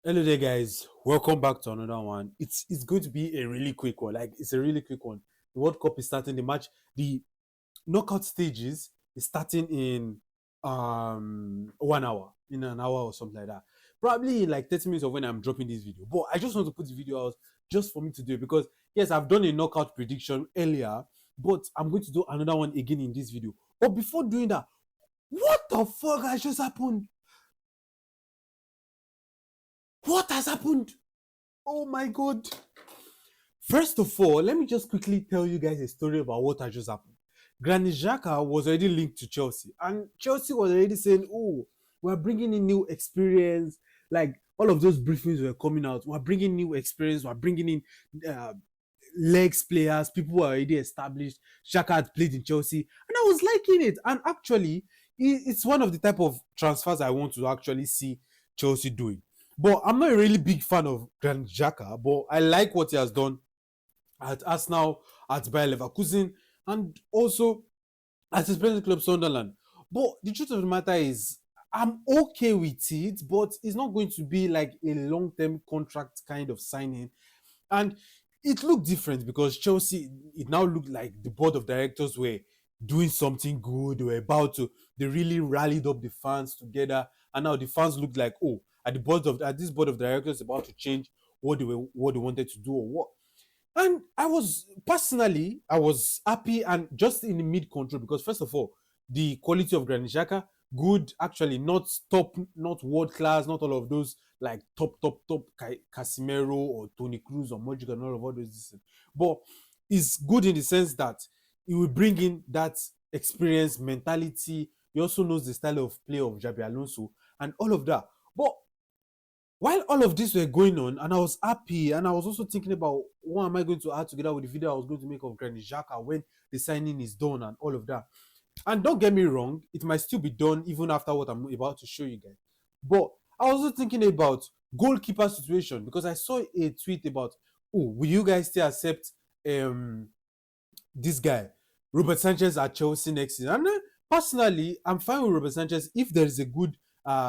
Hello there, guys. Welcome back to another one. It's going to be a really quick one. Like it's a really quick one. The World Cup is starting. The knockout stages is starting in 1 hour, in an hour or something like that. Probably in like 30 minutes of when I'm dropping this video. But I just want to put the video out just for me to do it because yes, I've done a knockout prediction earlier, but I'm going to do another one again in this video. But before doing that, what the fuck has just happened? What has happened? Oh my god. First of all, let me just quickly tell you guys a story about what has just happened. Granit Xhaka was already linked to Chelsea, and Chelsea was already saying, "Oh, we're bringing in new experience." Like all of those briefings were coming out. We're bringing new experience. We're bringing in uh, legs players. People were already established. Xhaka had played in Chelsea, and I was liking it. And actually, it's one of the type of transfers I want to actually see Chelsea doing. But I'm not a really big fan of Granit Xhaka, but I like what he has done at Arsenal, at Bayer Leverkusen, and also at his present club Sunderland. But the truth of the matter is, I'm okay with it, but it's not going to be like a long-term contract kind of signing. And it looked different because Chelsea, it now looked like the board of directors were doing something good. They were about to, they really rallied up the fans together. And now the fans looked like, oh, at this board of directors about to change what they wanted to do or what. And I was happy and just in the mid control because first of all, the quality of Granit Xhaka, good, actually, not top, not world class, not all of those like top Casemiro or Tony Cruz or Modric and all of those. But it's good in the sense that he will bring in that experience, mentality. He also knows the style of play of Jabi Alonso and all of that. But while all of this were going on, and I was happy, and I was also thinking about what am I going to add together with the video I was going to make of Granit Xhaka when the signing is done and all of that. And don't get me wrong, it might still be done even after what I'm about to show you guys. But I was also thinking about goalkeeper situation because I saw a tweet about, oh, will you guys still accept this guy, Robert Sanchez at Chelsea next season? And personally, I'm fine with Robert Sanchez if there is a good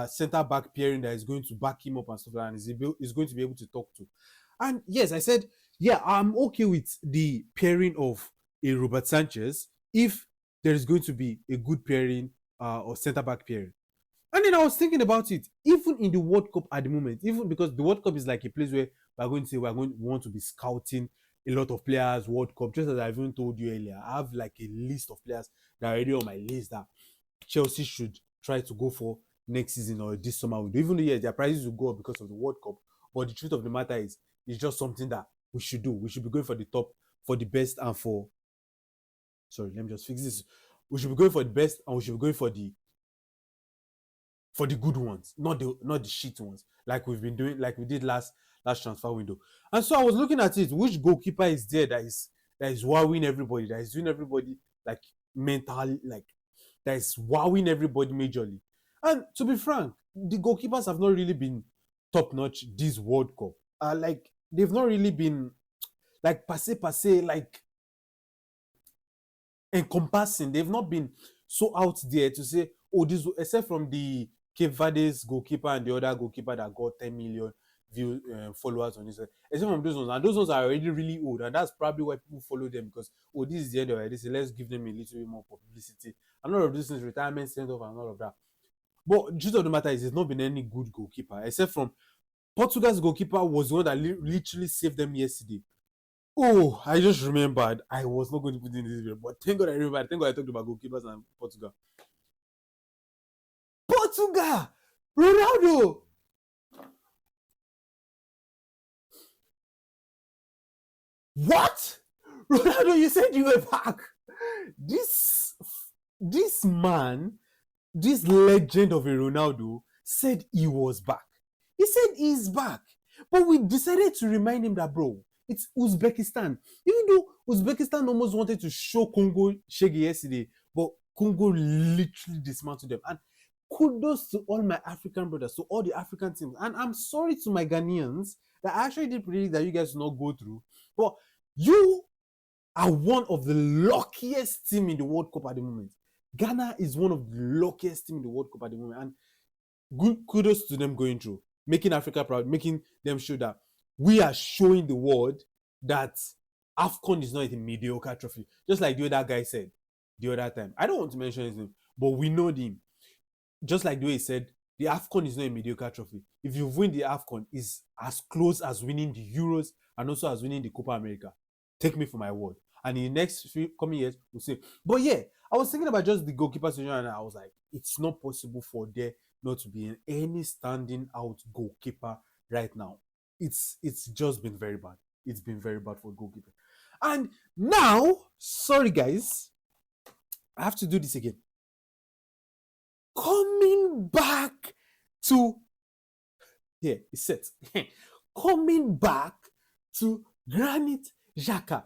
center back pairing that is going to back him up and stuff like that, and is going to be able to talk to. And yes, I said, yeah, I'm okay with the pairing of a Robert Sanchez if there is going to be a good pairing or center back pairing. And then I was thinking about it, even in the World Cup at the moment, even because the World Cup is like a place where we're going to say we want to be scouting a lot of players, World Cup, just as I even told you earlier. I have like a list of players that are already on my list that Chelsea should try to go for next season or this summer window. Even though yes, their prices will go up because of the World Cup. But the truth of the matter is, it's just something that we should do. We should be going for the top, for the best, and for sorry, let me just fix this. We should be going for the best and we should be going for the good ones, not the shit ones, like we've been doing, like we did last transfer window. And so I was looking at it, which goalkeeper is there that is wowing everybody, that is doing everybody like mentally, like that is wowing everybody majorly. And to be frank, the goalkeepers have not really been top notch this World Cup. Like they've not really been like passe, like encompassing. They've not been so out there to say, oh, this, except from the Cape Verde's goalkeeper and the other goalkeeper that got 10 million view followers on this. Except from those ones, and those ones are already really old, and that's probably why people follow them because oh, this is the end of it. So let's give them a little bit more publicity. And all of this is retirement sent off and all of that. But the truth of the matter is, there's not been any good goalkeeper except from Portugal's goalkeeper was the one that literally saved them yesterday. Oh, I just remembered. I was not going to put in this video, but thank God I remembered. Thank God I talked about goalkeepers and Portugal. Portugal! Ronaldo! What? Ronaldo, you said you were back. This this man, this legend of a Ronaldo, said he was back. He said he's back. But we decided to remind him that, bro, it's Uzbekistan. Even though Uzbekistan almost wanted to show Congo Shaggy yesterday, but Congo literally dismantled them. And kudos to all my African brothers, to all the African teams. And I'm sorry to my Ghanaians that I actually did predict that you guys will not go through. But you are one of the luckiest team in the World Cup at the moment. Ghana is one of the luckiest team in the World Cup at the moment. And good kudos to them going through. making Africa proud, making them show that we are showing the world that AFCON is not a mediocre trophy. Just like the other guy said the other time. I don't want to mention his name, but we know him. Just like the way he said, the AFCON is not a mediocre trophy. If you win the AFCON, it's as close as winning the Euros and also as winning the Copa America. Take me for my word. And in the next few coming years, we'll see. But yeah, I was thinking about just the goalkeeper situation, and I was like, it's not possible for there not to be any standing out goalkeeper right now. It's just been very bad. It's been very bad for goalkeeper. And now, sorry guys, I have to do this again. Coming back to here, it's set. Coming back to Granit Xhaka.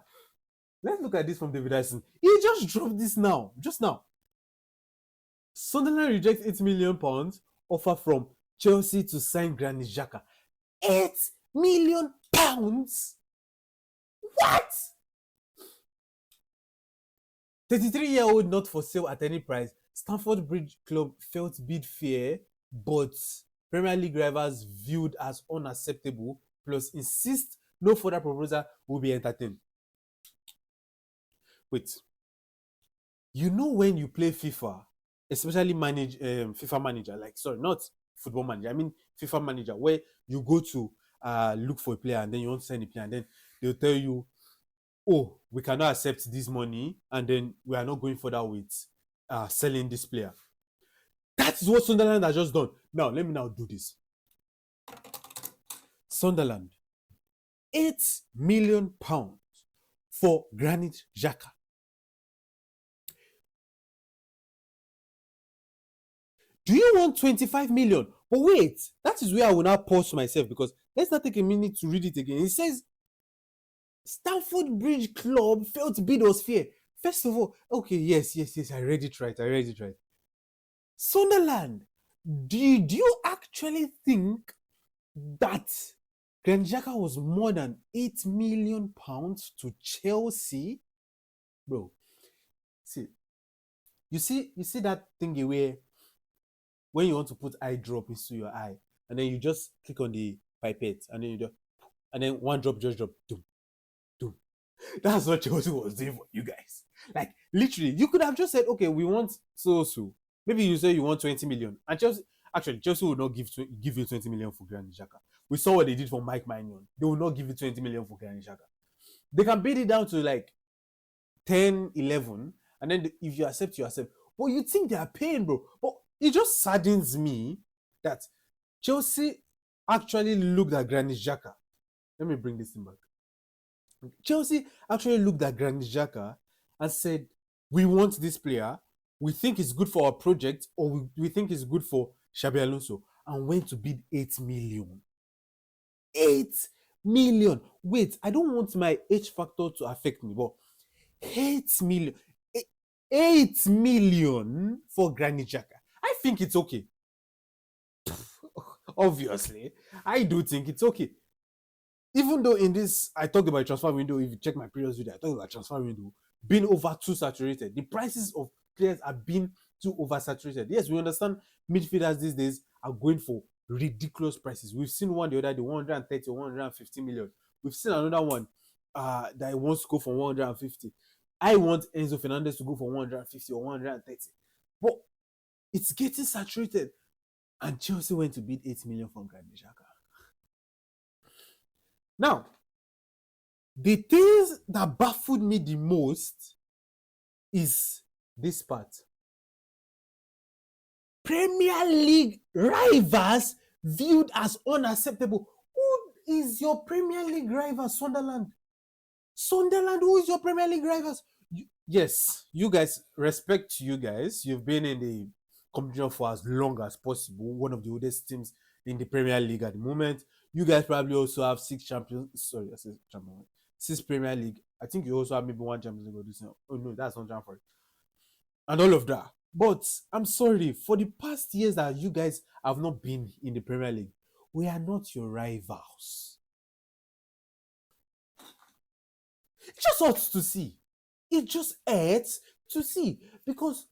Let's look at this from David Dyson. He just dropped this now, just now. Sunderland rejects £8 million offer from Chelsea to sign Granit Xhaka. £8 million? What? 33-year-old not for sale at any price. Stamford Bridge Club felt bid fair, but Premier League rivals viewed as unacceptable, plus insist no further proposal will be entertained. Wait. You know when you play FIFA, especially FIFA Manager, like, sorry, not Football Manager, I mean FIFA Manager, where you go to look for a player and then you want to send a player and then they'll tell you, oh, we cannot accept this money and then we are not going further with selling this player. That is what Sunderland has just done. Now, let me now do this. Sunderland, £8 million for Granit Xhaka. Do you want 25 million? But wait, that is where I will now pause myself, because let's not take a minute to read it again. It says, Stamford Bridge Club felt bid was fair. First of all, okay, yes, I read it right. Sunderland, did you actually think that Granit Xhaka was more than £8 million to Chelsea? Bro, see, you see that thing where when you want to put eye drop into your eye, and then you just click on the pipette, and then one drop just drop, doom. That's what Chelsea was doing for you guys. Like, literally, you could have just said, okay, we want so. Maybe you say you want 20 million, and Chelsea will not give you 20 million for Granit Xhaka. We saw what they did for Mike Maignan. They will not give you 20 million for Granit Xhaka. They can bid it down to like 10, 11, and then if you accept, you accept. But you think they are paying, bro. But it just saddens me that Chelsea actually looked at Granit Xhaka. Let me bring this thing back. Chelsea actually looked at Granit Xhaka and said, we want this player, we think it's good for our project, or we think it's good for Xabi Alonso, and went to bid 8 million. 8 million. Wait, I don't want my H factor to affect me, but 8 million. 8 million for Granit Xhaka. I think it's okay. Obviously, I do think it's okay. Even though in this, I talked about transfer window, if you check my previous video, I talked about transfer window being over too saturated. The prices of players are being too oversaturated. Yes, we understand midfielders these days are going for ridiculous prices. We've seen one the other day, 130 or 150 million. We've seen another one that wants to go for 150. I want Enzo Fernandez to go for 150 or 130. But it's getting saturated. And Chelsea went to bid 8 million for Granit Xhaka. Now, the things that baffled me the most is this part. Premier League rivals viewed as unacceptable. Who is your Premier League rival, Sunderland? Sunderland, who is your Premier League rivals? Yes, you guys, respect to you guys. You've been in the competition for as long as possible. One of the oldest teams in the Premier League at the moment. You guys probably also have 6 Premier League. I think you also have maybe 1 Champions League or this. Oh no, that's not Champions League. And all of that. But I'm sorry, for the past years that you guys have not been in the Premier League, we are not your rivals. It just hurts to see. It just hurts to see, because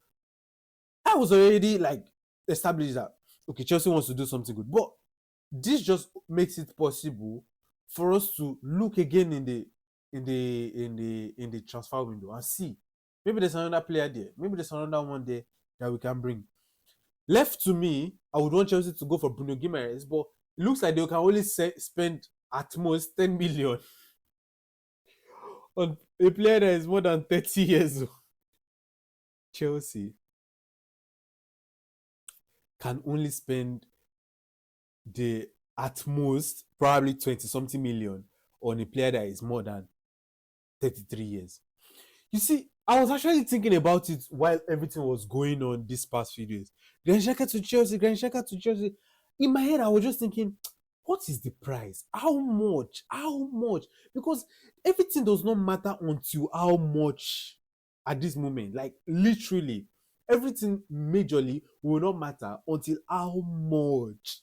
I was already like established that okay, Chelsea wants to do something good, but this just makes it possible for us to look again in the transfer window and see maybe there's another player there, maybe there's another one there that we can bring. Left to me, I would want Chelsea to go for Bruno Guimaraes, but it looks like they can only spend at most 10 million on a player that is more than 30 years old. Chelsea can only spend the at most probably 20 something million on a player that is more than 33 years. You see, I was actually thinking about it while everything was going on this past few days. Granit Xhaka to Chelsea, Granit Xhaka to Chelsea. In my head, I was just thinking, what is the price? How much? How much? Because everything does not matter until how much at this moment. Like literally, everything majorly will not matter until how much.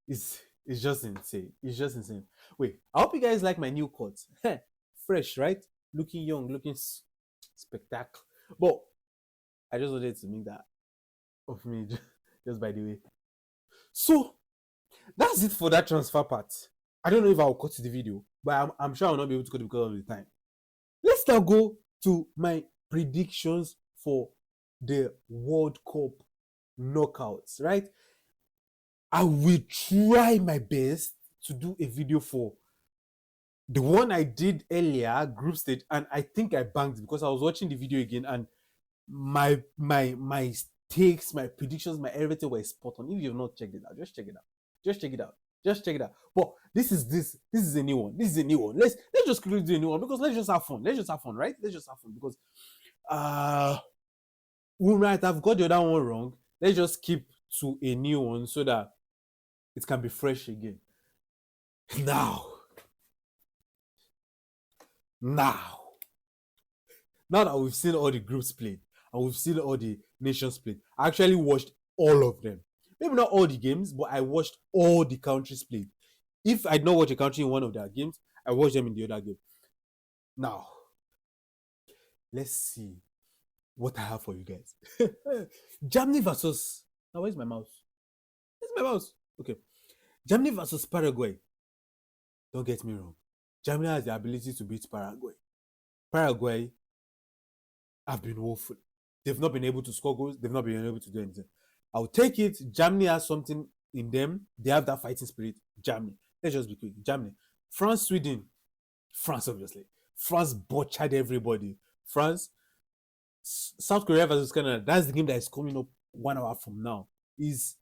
It's just insane. It's just insane. Wait, I hope you guys like my new cut. Fresh, right? Looking young, looking spectacular. But I just wanted to make that of me, just by the way. So that's it for that transfer part. I don't know if I'll cut the video, but I'm sure I'll not be able to cut it because of the time. Let's now go to my predictions for the World Cup knockouts, right? I will try my best to do a video for the one I did earlier, group stage, and I think I banged because I was watching the video again and my takes, my predictions, my everything were spot on. If you've not checked it out, just check it out. Just check it out. Just check it out. But this is a new one. This is a new one. Let's just quickly do a new one because let's just have fun. Let's just have fun, right? Let's just have fun because we might have got the other one wrong. Let's just keep to a new one so that it can be fresh again. Now that we've seen all the groups played and we've seen all the nations played, I actually watched all of them. Maybe not all the games, but I watched all the countries played. If I did not watch a country in one of their games, I watched them in the other game. Now, let's see what I have for you guys. Germany versus... Now, where's my mouse? Where's my mouse? Okay. Germany versus Paraguay. Don't get me wrong. Germany has the ability to beat Paraguay. Paraguay have been woeful. They've not been able to score goals. They've not been able to do anything. I'll take it. Germany has something in them. They have that fighting spirit. Germany. Let's just be quick. Germany. France, Sweden. France, obviously. France butchered everybody. France. South Korea versus Canada. That's the game that is coming up 1 hour from now. It's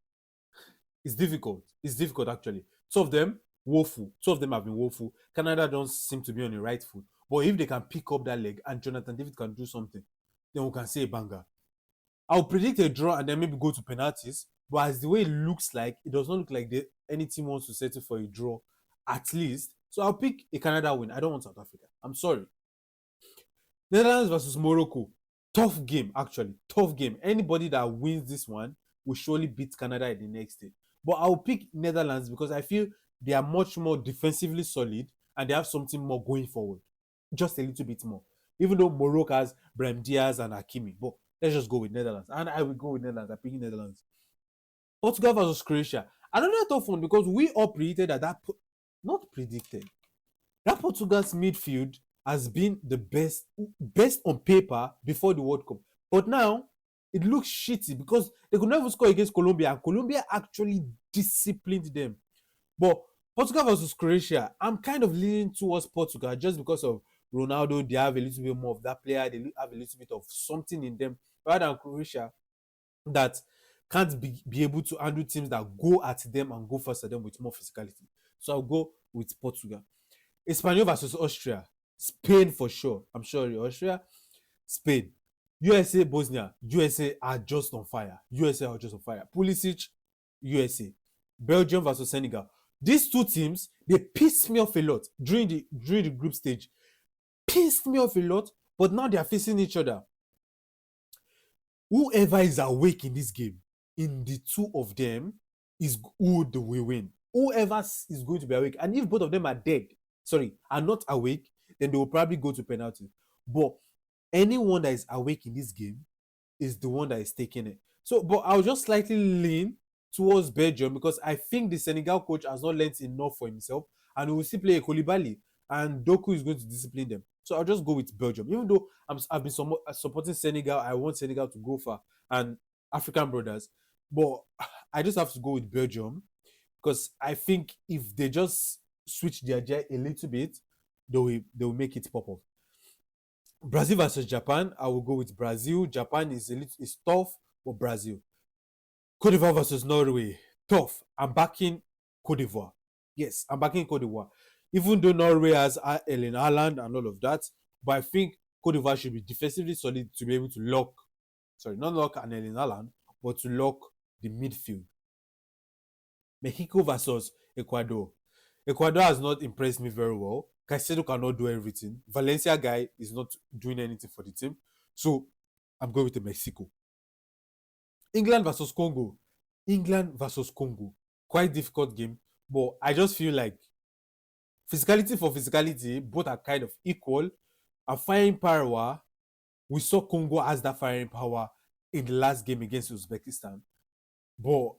difficult. It's difficult, actually. Two of them, woeful. Two of them have been woeful. Canada don't seem to be on the right foot. But if they can pick up that leg and Jonathan David can do something, then we can say a banger. I'll predict a draw and then maybe go to penalties. But as the way it looks like, it does not look like any team wants to settle for a draw, at least. So I'll pick a Canada win. I don't want South Africa. I'm sorry. Netherlands versus Morocco. Tough game, actually. Tough game. Anybody that wins this one will surely beat Canada in the next day. But I'll pick Netherlands because I feel they are much more defensively solid and they have something more going forward. Just a little bit more. Even though Morocco has Brahim Diaz and Hakimi. But let's just go with Netherlands. And I will go with Netherlands. I'm picking Netherlands. Portugal versus Croatia. Another tough one because we all predicted that not predicted. That Portugal's midfield has been the best on paper before the World Cup. But now, it looks shitty because they could never score against Colombia. And Colombia actually disciplined them. But Portugal versus Croatia, I'm kind of leaning towards Portugal just because of Ronaldo. They have a little bit more of that player. They have a little bit of something in them. Rather than Croatia that can't be able to handle teams that go at them and go faster than with more physicality. So I'll go with Portugal. Espanyol versus Austria. Spain for sure. I'm sorry. Austria, Spain. USA, Bosnia. USA are just on fire. USA are just on fire. Pulisic, USA. Belgium versus Senegal. These two teams, they pissed me off a lot during the group stage. Pissed me off a lot, but now they are facing each other. Whoever is awake in this game, in the two of them, is who will win. Whoever is going to be awake, and if both of them are not awake, then they will probably go to penalty. But anyone that is awake in this game is the one that is taking it. So, but I'll just slightly lean towards Belgium because I think the Senegal coach has not learnt enough for himself, and he will still play a Koulibaly, and Doku is going to discipline them. So I'll just go with Belgium. Even though I've been supporting Senegal, I want Senegal to go far and African brothers, but I just have to go with Belgium because I think if they just switch their jet a little bit, they will make it pop off. Brazil versus Japan, I will go with Brazil. Japan is tough, but Brazil. Cote d'Ivoire versus Norway, tough. I'm backing Cote d'Ivoire. Yes, I'm backing Cote d'Ivoire. Even though Norway has Ellen Haaland and all of that, but I think Cote d'Ivoire should be defensively solid to be able to lock, sorry, not lock an Ellen Haaland, but to lock the midfield. Mexico versus Ecuador. Ecuador has not impressed me very well. Caicedo cannot do everything. Valencia guy is not doing anything for the team. So I'm going with the Mexico. England versus Congo. England versus Congo. Quite difficult game. But I just feel like physicality for physicality, both are kind of equal. And firing power, we saw Congo has that firing power in the last game against Uzbekistan. But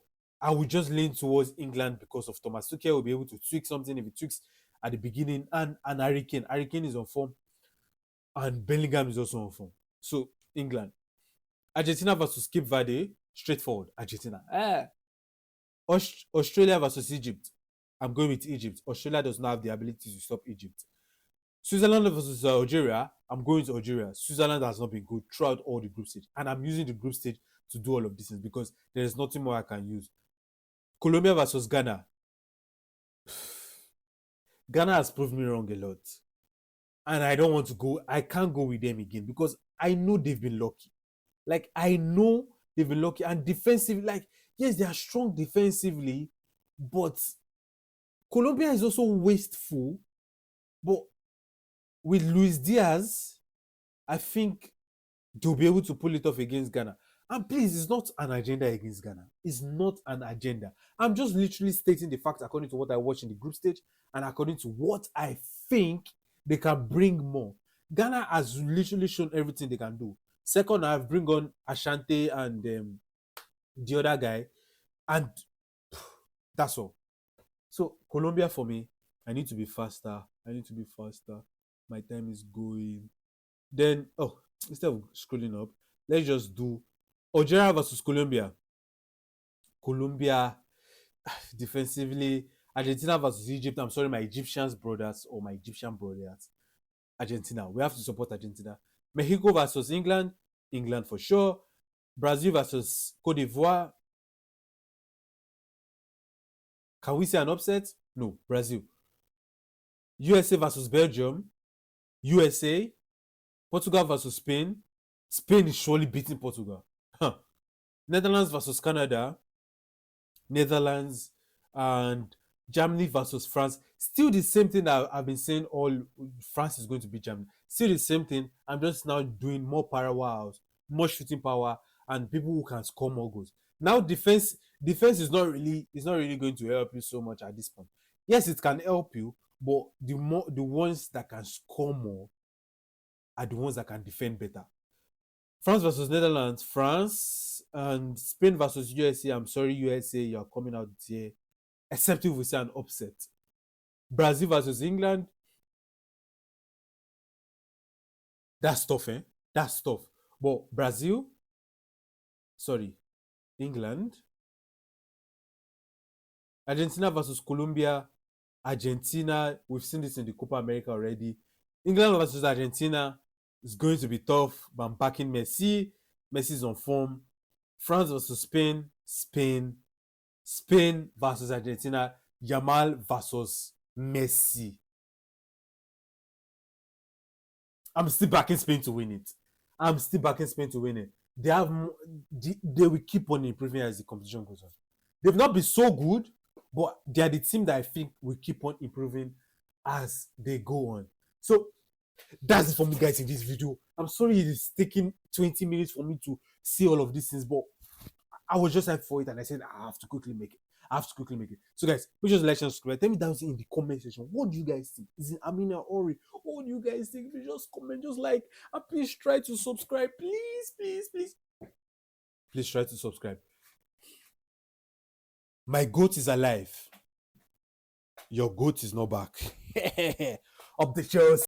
I would just lean towards England because of Thomas Tuchel will be able to tweak something if he tweaks at the beginning. And Harry Kane. Harry Kane is on form. And Bellingham is also on form. So, England. Argentina versus Cape Verde. Straightforward. Argentina. Australia versus Egypt. I'm going with Egypt. Australia does not have the ability to stop Egypt. Switzerland versus Algeria. I'm going to Algeria. Switzerland has not been good throughout all the group stage. And I'm using the group stage to do all of these things because there is nothing more I can use. Colombia versus Ghana. Ghana has proved me wrong a lot. And I don't want to go, I can't go with them again because I know they've been lucky. Like, I know they've been lucky. And defensively, like, yes, they are strong defensively, but Colombia is also wasteful. But with Luis Diaz, I think they'll be able to pull it off against Ghana. And please, it's not an agenda against Ghana. It's not an agenda. I'm just literally stating the facts according to what I watched in the group stage and according to what I think they can bring more. Ghana has literally shown everything they can do. Second half, bring on Ashanti and the other guy, and that's all. So Colombia for me, I need to be faster. I need to be faster. My time is going. Then, instead of scrolling up, let's just do Algeria versus Colombia. Colombia defensively. Argentina versus Egypt. I'm sorry, my Egyptians brothers or my Egyptian brothers. Argentina. We have to support Argentina. Mexico versus England. England for sure. Brazil versus Cote d'Ivoire. Can we say an upset? No, Brazil. USA versus Belgium. USA. Portugal versus Spain. Spain is surely beating Portugal. Netherlands versus Canada. Netherlands. And Germany versus France. Still the same thing that I've been saying all. France is going to beat Germany. Still the same thing. I'm just now doing more power, more shooting power, and people who can score more goals. Now defense is not really going to help you so much at this point. Yes, it can help you, but the ones that can score more are the ones that can defend better. France versus Netherlands, France, and Spain versus USA. I'm sorry, USA, you're coming out here, except if we see an upset. Brazil versus England. That's tough, eh? That's tough. But Brazil, sorry, England, Argentina versus Colombia. Argentina, we've seen this in the Copa America already. England versus Argentina is going to be tough, but I'm backing Messi. Messi's on form. France versus Spain. Spain versus Argentina. Yamal versus Messi. I'm still backing Spain to win it. They will keep on improving as the competition goes on. They've not been so good, but they are the team that I think will keep on improving as they go on. So that's it for me, guys, in this video. I'm sorry it is taking 20 minutes for me to see all of these things, but I was just hyped for it and I said I have to quickly make it. So guys, make sure to like and subscribe. Tell me down in the comment section. What do you guys think? Is it Amina Ori? What do you guys think? Please just comment, just like, and please try to subscribe. Please. Please try to subscribe. My goat is alive. Your goat is not back. Up the Chelsea.